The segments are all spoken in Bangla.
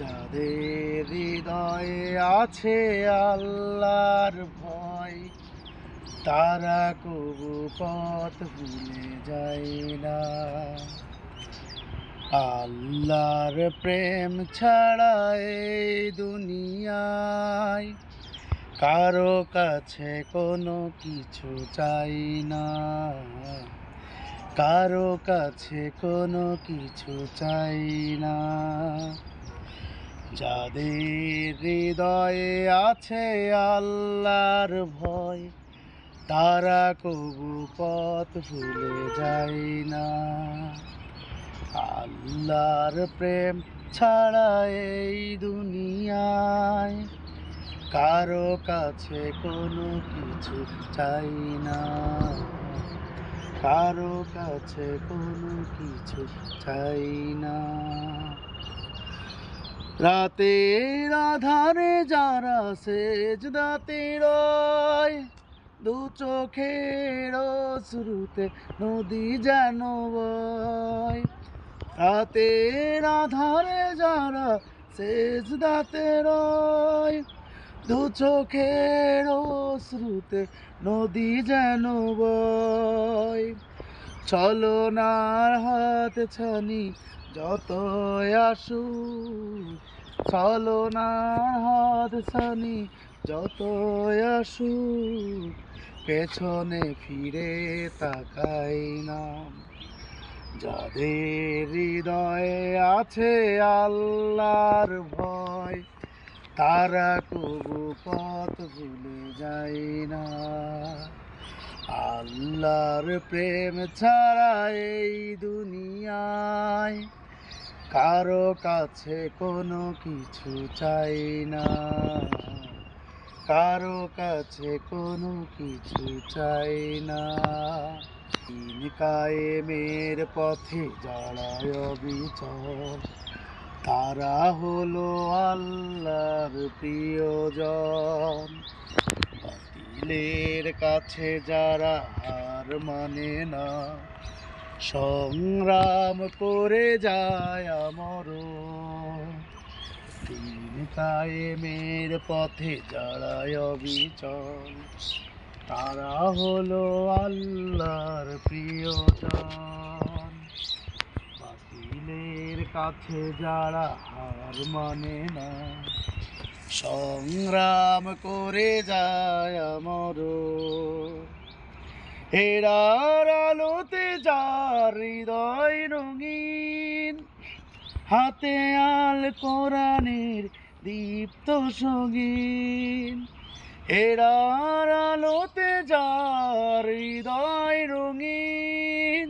যাদের হৃদয়ে আছে আল্লাহর ভয়, তারা কবু পথ ভুলে যায় না। আল্লাহর প্রেম ছাড়া এই দুনিয়ায় কারো কাছে কোনো কিছু চাই না, কারো কাছে কোনো কিছু চাই না। যাদের হৃদয়ে আছে আল্লাহর ভয়, তারা কবু পথ ভুলে যায় না। আল্লাহর প্রেম ছাড়া এই দুনিয়ায় কারো কাছে কোনো কিছু চাই না, কারো কাছে কোনো কিছু চাই না। রাতের আধারে যারা সেজদাতে রয়, দু চোখের অশ্রুতে নদী যেন বয়। রাতের আধারে যারা সেজদাতে রয়, দু চোখের অশ্রুতে নদী যেন বয়। ছলনার হাত ছানি যত আসুক, ছলনার হাত ছানি যত আসুক, পেছনে ফিরে তাকাই না। যাদের হৃদয়ে আছে আল্লাহর ভয়, তারা কবু পথ ভুলে যায় না। আল্লাহর প্রেম ছাড়া এই দুনিয়ায় কারো কাছে কোনো কিছু চাই না, কারো কাছে কোনো কিছু চাই না। দিন কায়েমের পথে যারা অবিচল, তারা হলো আল্লাহর প্রিয়জন। বাতিলের কাছে যারা হার মানে না, সংগ্রাম করে যায় আমরণ। দিন কায়েমের পথে যারা অবিচল, তারা হলো আল্লাহর প্রিয়জন। বাতিলের কাছে যারা হার মানে না, সংগ্রাম করে যায় আমরণ। হেরার আলোতে যার হৃদয় রঙিন, হাতে আল কোরআনের দীপ্ত সঙ্গীন। হেরার আলোতে যার হৃদয় রঙিন,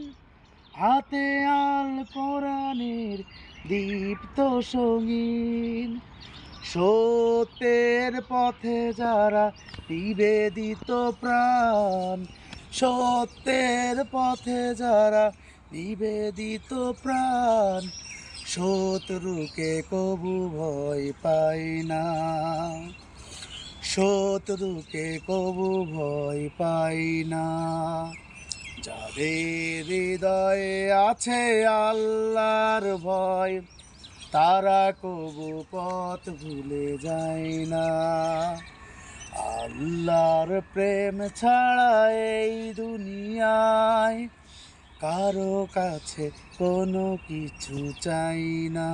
হাতে আল কোরআনের দীপ্ত সঙ্গীন। সত্যের পথে যারা নিবেদিত প্রাণ, সত্যের পথে যারা নিবেদিত প্রাণ, শত্রুকে কবু ভয় পাই না, শত্রুকে কবু ভয় পাই না। যাদের হৃদয়ে আছে আল্লাহর ভয়, তারা কবু পথ ভুলে যায় না। আল্লাহর প্রেম ছাড়া এই দুনিয়ায় কারো কাছে কোনো কিছু চাই না।